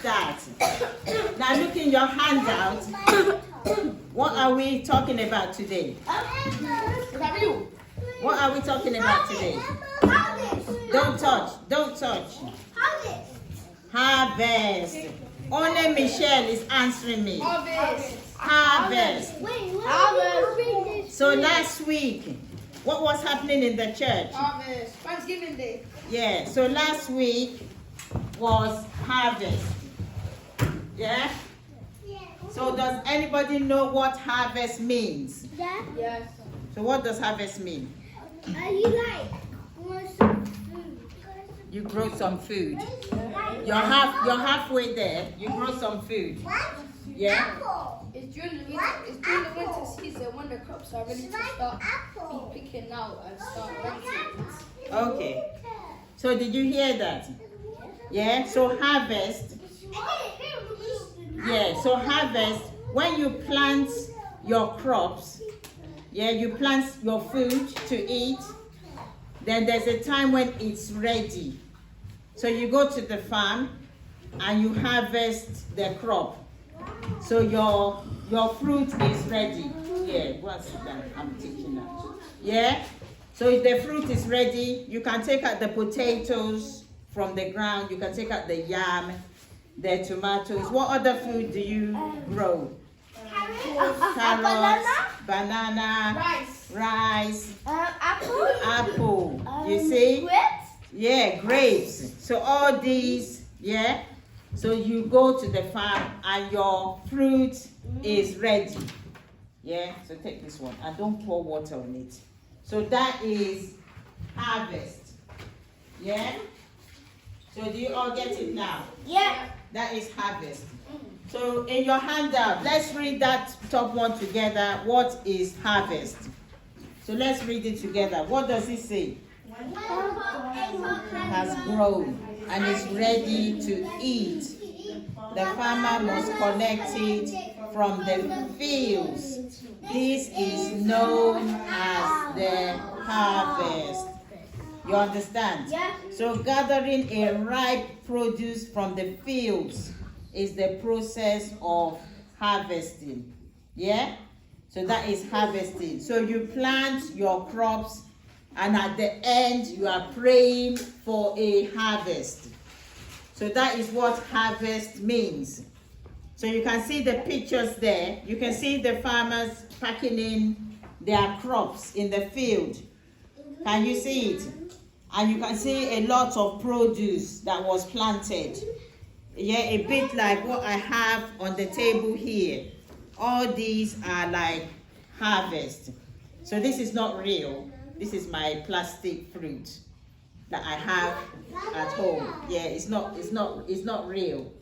start. Now look in your handout. What are we talking about today? What are we talking about today? Don't touch. Don't touch. Harvest. Only Michelle is answering me. Harvest. So last week, what was happening in the church? Harvest. Thanksgiving Day. Yeah, so last week was harvest. Yeah? So does anybody know what harvest means? Yes. So what does harvest mean? You grow some food. You're halfway there. You grow some food. Yeah? It's during the winter season when the crops are ready to start be picking out and start planting. Okay. So did you hear that? Yeah? So harvest. Yeah, so harvest, when you plant your crops, yeah, you plant your food to eat, then there's a time when it's ready. So you go to the farm and you harvest the crop. So your fruit is ready. Yeah, what's that? I'm teaching that. Yeah? So if the fruit is ready, you can take out the potatoes from the ground, you can take out the yam, the tomatoes. What other food do you grow? Carrots, banana, rice, apple. You see? Yeah, grapes. So all these, yeah. So you go to the farm and your fruit is ready. Yeah, so take this one and don't pour water on it. So that is harvest. Yeah? So do you all get it now? Yeah. That is harvest. So in your handout, let's read that top one together. What is harvest? So let's read it together. What does it say? It has grown and is ready to eat. The farmer must collect it from the fields. This is known as the harvest. You understand? Yeah. So gathering a ripe produce from the fields is the process of harvesting. Yeah? So that is harvesting. So you plant your crops and at the end you are praying for a harvest. So that is what harvest means. So you can see the pictures there. You can see the farmers packing in their crops in the field. Can you see it? And you can see a lot of produce that was planted. Yeah, a bit like what I have on the table here. All these are like harvest. So this is not real. This is my plastic fruit that I have at home. Yeah, it's not real.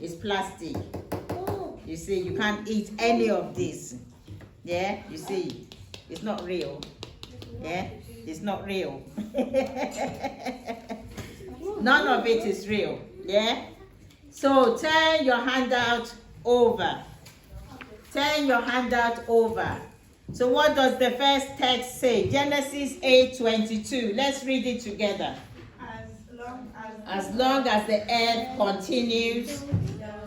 It's plastic. You see, you can't eat any of this. Yeah, you see, it's not real. Yeah, it's not real. None of it is real. Yeah. So turn your handout over. Turn your handout over. So what does the first text say? Genesis 8:22. Let's read it together. As long as the earth continues,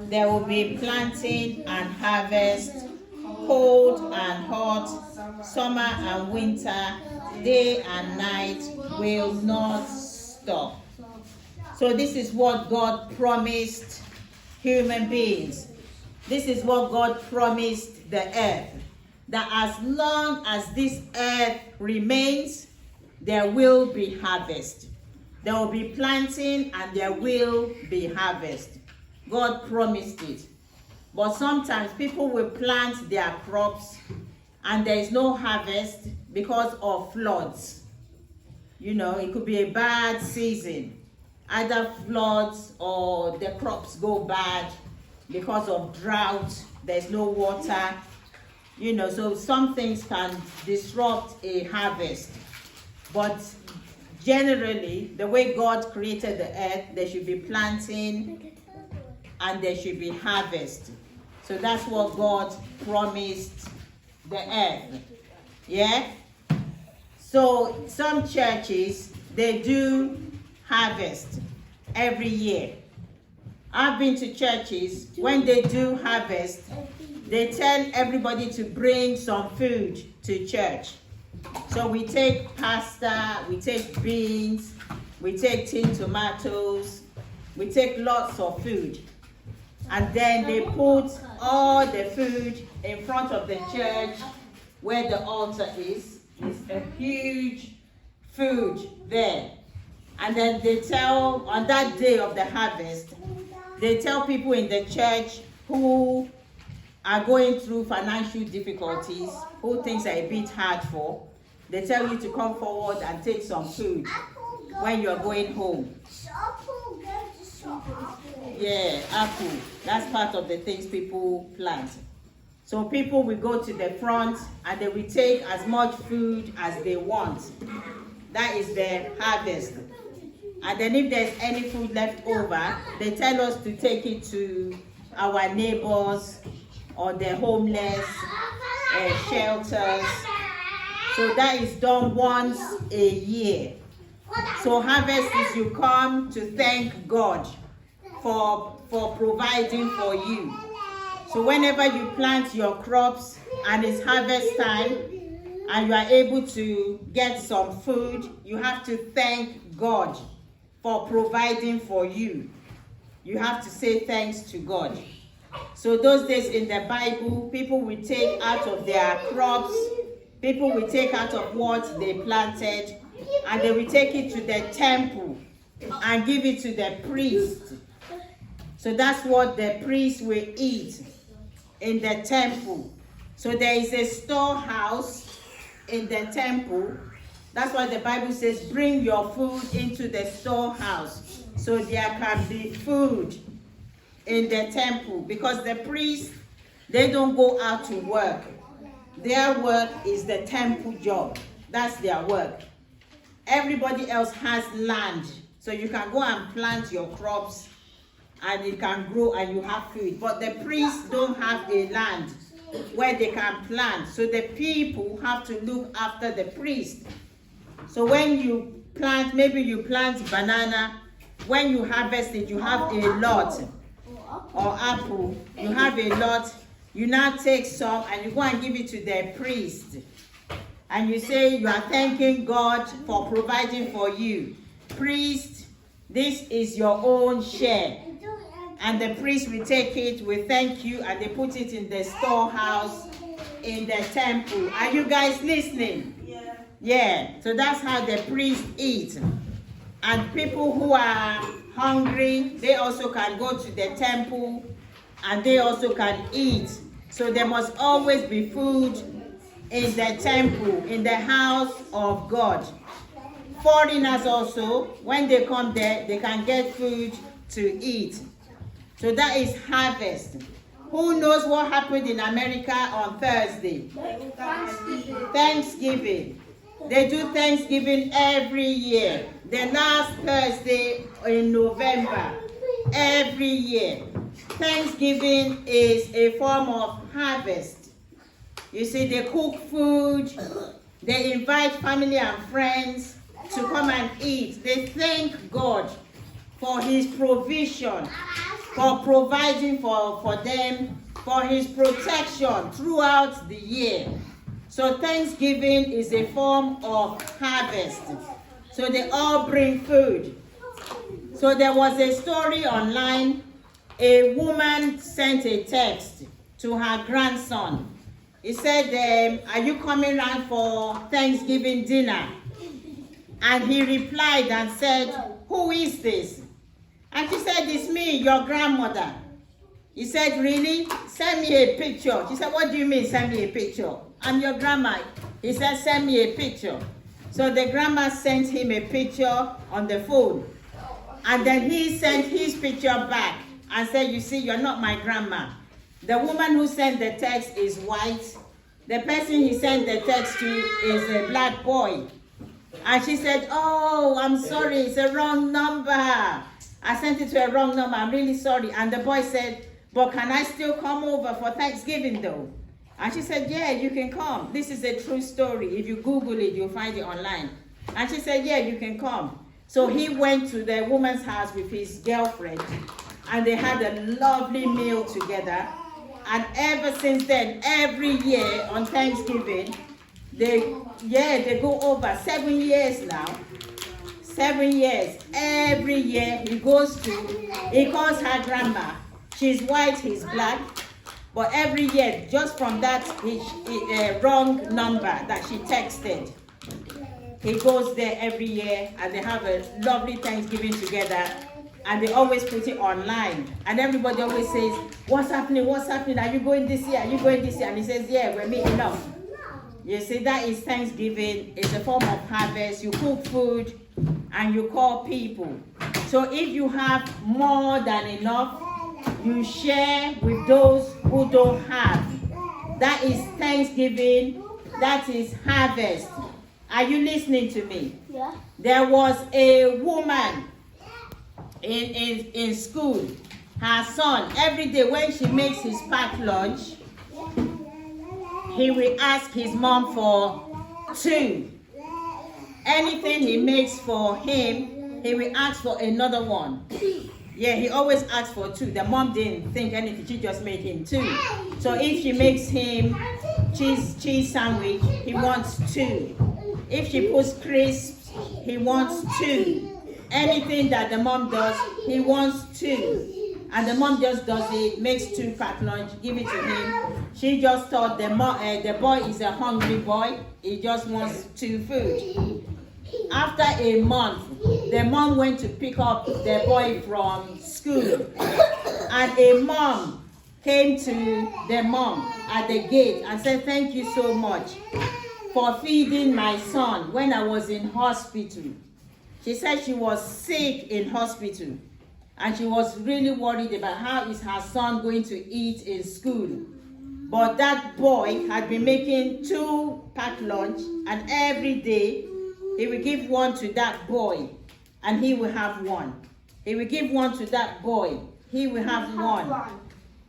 there will be planting and harvest, cold and hot, summer and winter, day and night will not stop. So this is what God promised human beings. This is what God promised the earth. That as long as this earth remains, there will be harvest. There will be planting and there will be harvest. God promised it. But sometimes people will plant their crops and there is no harvest because of floods. You know, it could be a bad season. Either floods or the crops go bad because of drought. There's no water. You know, so some things can disrupt a harvest. But generally, the way God created the earth, there should be planting and there should be harvest. So that's what God promised the earth. Yeah? So some churches, they do harvest every year. I've been to churches, when they do harvest, they tell everybody to bring some food to church. So we take pasta, we take beans, we take tin tomatoes, we take lots of food. And then they put all the food in front of the church where the altar is. It's a huge food there. And then they tell, on that day of the harvest, they tell people in the church who are going through financial difficulties, who things are a bit hard for, they tell you to come forward and take some food when you're going home. Yeah, apple. That's part of the things people plant. So people will go to the front and they will take as much food as they want. That is the harvest. And then if there's any food left over, they tell us to take it to our neighbors or the homeless, shelters. So that is done once a year. So harvest is you come to thank God for providing for you. So whenever you plant your crops and it's harvest time and you are able to get some food, you have to thank God for providing for you. You have to say thanks to God. So those days in the Bible, people will take out of their crops, people will take out of what they planted, and they will take it to the temple and give it to the priest. So that's what the priest will eat in the temple. So there is a storehouse in the temple. That's why the Bible says, bring your food into the storehouse. So there can be food in the temple. Because the priests, they don't go out to work. Their work is the temple job. That's their work. Everybody else has land. So you can go and plant your crops and it can grow and you have food. But the priests don't have a land where they can plant. So the people have to look after the priest. So when you plant, maybe you plant banana, when you harvest it, you have a lot, or apple, you have a lot, you now take some and you go and give it to the priest. And you say you are thanking God for providing for you. Priest, this is your own share. And the priest will take it, will thank you, and they put it in the storehouse in the temple. Are you guys listening? Yeah, so that's how the priests eat. And people who are hungry, they also can go to the temple and they also can eat. So there must always be food in the temple, in the house of God. Foreigners also, when they come there, they can get food to eat. So that is harvest. Who knows what happened in America on Thursday? Thanksgiving. They do Thanksgiving every year. The last Thursday in November, every year. Thanksgiving is a form of harvest. You see, they cook food. They invite family and friends to come and eat. They thank God for his provision, for providing for them, for his protection throughout the year. So Thanksgiving is a form of harvest. So they all bring food. So there was a story online. A woman sent a text to her grandson. He said, are you coming around for Thanksgiving dinner? And he replied and said, who is this? And she said, it's me, your grandmother. He said, really? Send me a picture. She said, what do you mean, send me a picture? I'm your grandma. He said, send me a picture. So the grandma sent him a picture on the phone. And then he sent his picture back and said, you see, you're not my grandma. The woman who sent the text is white. The person he sent the text to is a black boy. And she said, oh, I'm sorry, it's a wrong number. I sent it to a wrong number, I'm really sorry. And the boy said, but can I still come over for Thanksgiving though? And she said, yeah, you can come. This is a true story. If you Google it, you'll find it online. And she said, yeah, you can come. So he went to the woman's house with his girlfriend. and they had a lovely meal together. And ever since then, every year on Thanksgiving, they go over 7 years now. 7 years. Every year he calls her grandma. She's white, he's black. But every year, just from that wrong number that she texted, he goes there every year and they have a lovely Thanksgiving together. And they always put it online. And everybody always says, what's happening? What's happening? Are you going this year? Are you going this year? And he says, yeah, we're meeting up. You see, that is Thanksgiving. It's a form of harvest. You cook food and you call people. So if you have more than enough, you share with those who don't have. That is Thanksgiving. That is harvest. Are you listening to me? Yeah. There was a woman in school. Her son, every day when she makes his packed lunch, he will ask his mom for 2. Anything he makes for him, he will ask for another one. Yeah, he always asks for 2. The mom didn't think anything, she just made him 2. So if she makes him cheese sandwich, he wants 2. If she puts crisps, he wants 2. Anything that the mom does, he wants 2. And the mom just does it, makes 2 packed lunch, give it to him. She just thought the boy is a hungry boy. He just wants 2 food. After a month, the mom went to pick up the boy from school. And a mom came to the mom at the gate and said, thank you so much for feeding my son when I was in hospital. She said she was sick in hospital. And she was really worried about how is her son going to eat in school. But that boy had been making 2 packed lunch, and every day he will give 1 to that boy and he will have 1. He will give 1 to that boy, he will have 1.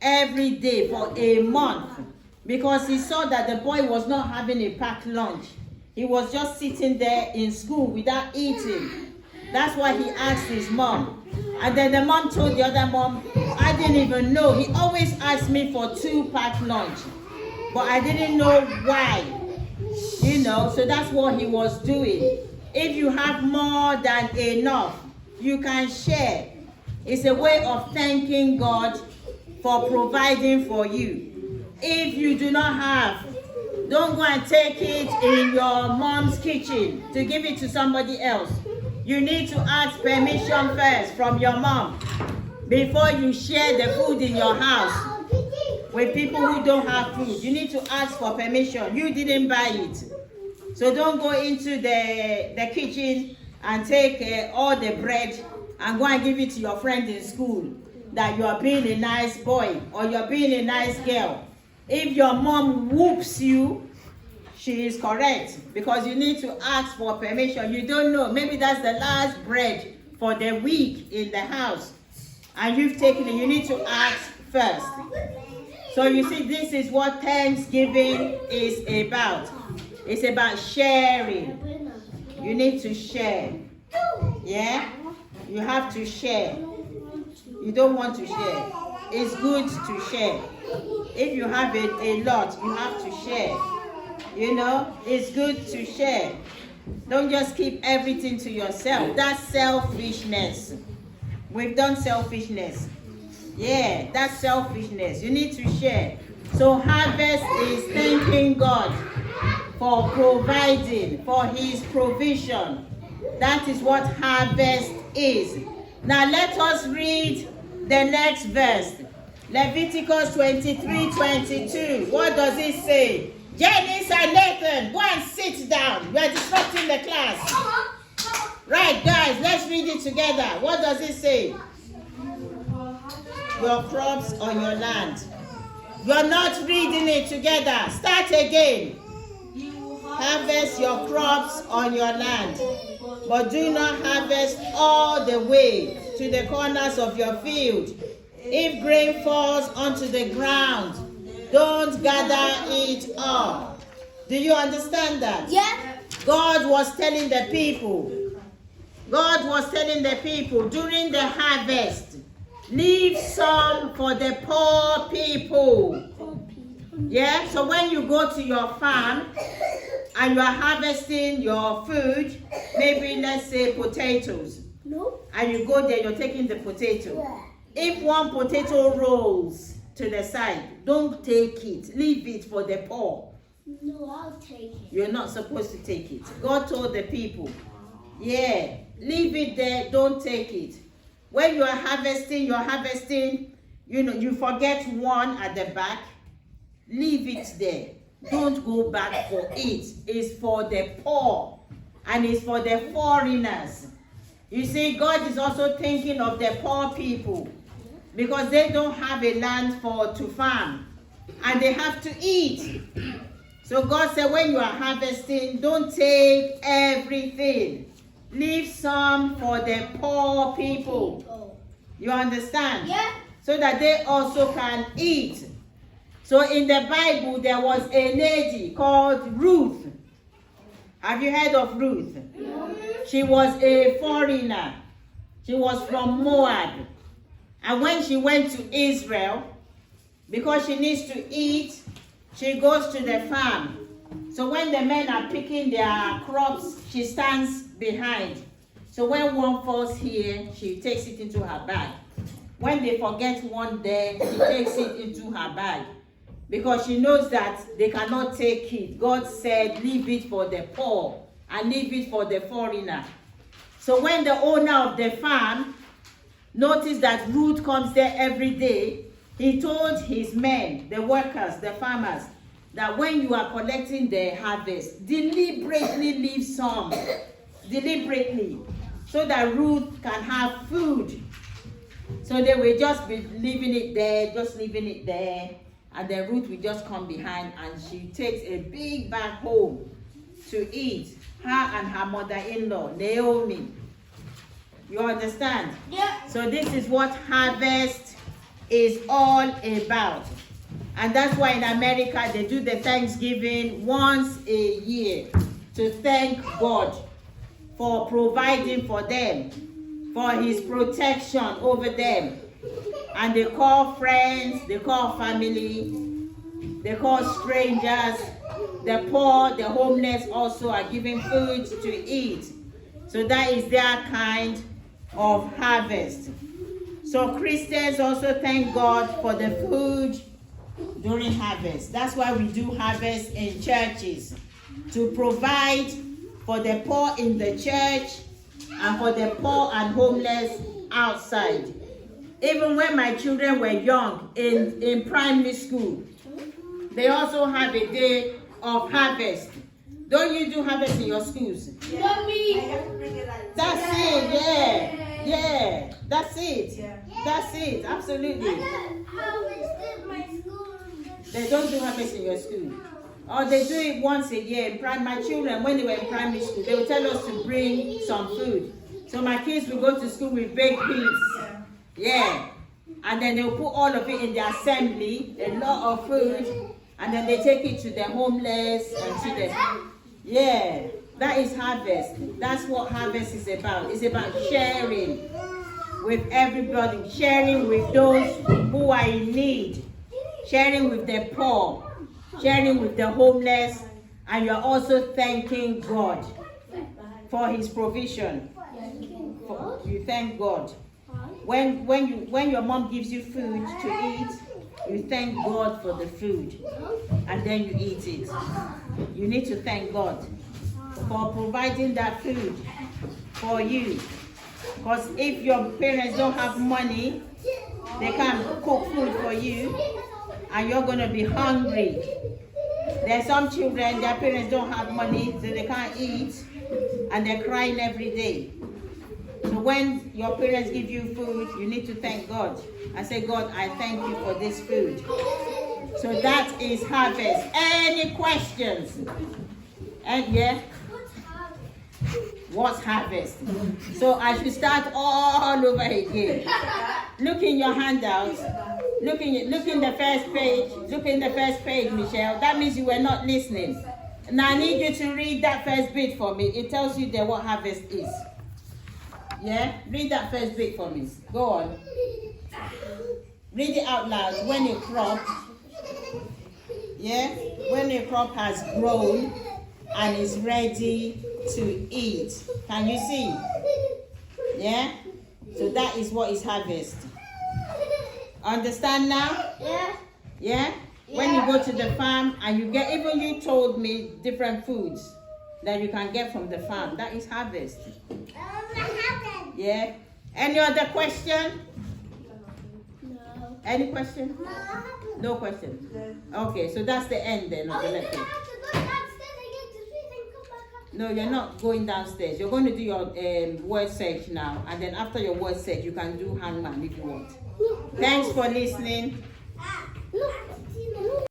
Every day for a month, because he saw that the boy was not having a packed lunch. He was just sitting there in school without eating. That's why he asked his mom. And then the mom told the other mom, I didn't even know. He always asked me for 2 packed lunch. But I didn't know why. You know, so that's what he was doing. If you have more than enough, you can share. It's a way of thanking God for providing for you. If you do not have, don't go and take it in your mom's kitchen to give it to somebody else. You need to ask permission first from your mom before you share the food in your house with people who don't have food. You need to ask for permission. You didn't buy it. So don't go into the kitchen and take all the bread and go and give it to your friend in school that you are being a nice boy or you're being a nice girl. If your mom whoops you, she is correct, because you need to ask for permission. You don't know, maybe that's the last bread for the week in the house and you've taken it. You need to ask first. So you see, this is what Thanksgiving is about. It's about sharing. You need to share. Yeah? You have to share. You don't want to share. It's good to share. If you have a lot, you have to share. You know, it's good to share. Don't just keep everything to yourself. That's selfishness. We've done selfishness. Yeah, that's selfishness. You need to share. So harvest is thanking God for providing, for his provision. That is what harvest is. Now let us read the next verse. Leviticus 23:22. What does it say? Janice and Nathan, go and sit down. You are disrupting the class. Right, guys, let's read it together. What does it say? Your crops on your land. You're not reading it together. Start again. Harvest your crops on your land, but do not harvest all the way to the corners of your field. If grain falls onto the ground, don't gather it up. Do you understand that? Yeah. God was telling the people during the harvest, Leave some for the poor people. Yeah, so when you go to your farm and you are harvesting your food, maybe let's say potatoes, and you go there, you're taking the potato. If one potato rolls to the side, don't take it. Leave it for the poor. No, I'll take it. You're not supposed to take it. God told the people, yeah, leave it there, don't take it. When you're harvesting, you forget one at the back, leave it there. Don't go back for it. It's for the poor and it's for the foreigners. You see, God is also thinking of the poor people because they don't have a land to farm and they have to eat. So God said, when you are harvesting, don't take everything. Leave some for the poor people. You understand? Yeah. So that they also can eat. So in the Bible, there was a lady called Ruth. Have you heard of Ruth? She was a foreigner. She was from Moab. And when she went to Israel, because she needs to eat, she goes to the farm. So when the men are picking their crops, she stands behind. So when one falls here, she takes it into her bag. When they forget one there, she takes it into her bag. Because she knows that they cannot take it. God said, leave it for the poor and leave it for the foreigner. So when the owner of the farm noticed that Ruth comes there every day, he told his men, the workers, the farmers, that when you are collecting the harvest, deliberately leave some. Deliberately. So that Ruth can have food. So they will just be leaving it there, just leaving it there. And then Ruth will just come behind and she takes a big bag home to eat. Her and her mother-in-law, Naomi. You understand? Yeah. So this is what harvest is all about. And that's why in America they do the Thanksgiving once a year to thank God for providing for them, for his protection over them. And they call friends, they call family, they call strangers, the poor, the homeless also are given food to eat. So that is their kind of harvest. So Christians also thank God for the food during harvest. That's why we do harvest in churches, to provide for the poor in the church and for the poor and homeless outside. Even when my children were young in primary school, they also have a day of harvest. Don't you do harvest in your schools? Not me. That's it, yeah. Yeah, that's it. That's it, absolutely. They don't do harvest in your school. Or they do it once a year. My children, when they were in primary school, they would tell us to bring some food. So my kids will go to school with baked beans. Yeah. And then they'll put all of it in the assembly, a lot of food, and then they take it to the homeless and to the... Yeah, that is harvest. That's what harvest is about. It's about sharing with everybody, sharing with those who are in need, sharing with the poor, sharing with the homeless, and you're also thanking God for his provision. You thank God. When your mom gives you food to eat, you thank God for the food, and then you eat it. You need to thank God for providing that food for you. Because if your parents don't have money, they can't cook food for you, and you're going to be hungry. There are some children, their parents don't have money, so they can't eat, and they're crying every day. So when your parents give you food, you need to thank God and say, God, I thank you for this food. So that is harvest. Any questions? And yeah? What's harvest? So I should start all over again. Look in your handouts. Look in the first page. Look in the first page, Michelle. That means you were not listening. Now I need you to read that first bit for me. It tells you there what harvest is. Yeah? Read that first bit for me. Go on. Read it out loud. When a crop, yeah, when a crop has grown and is ready to eat. Can you see? Yeah? So that is what is harvest. Understand now? Yeah. Yeah? When you go to the farm and you get, even you told me different foods that you can get from the farm. That is harvest. Yeah? Any other question? No. Any question? No question. Okay, so that's the end then of the lesson. No, you're not going downstairs. You're going to do your word search now, and then after your word search, you can do hangman if you want. Thanks for listening. Look.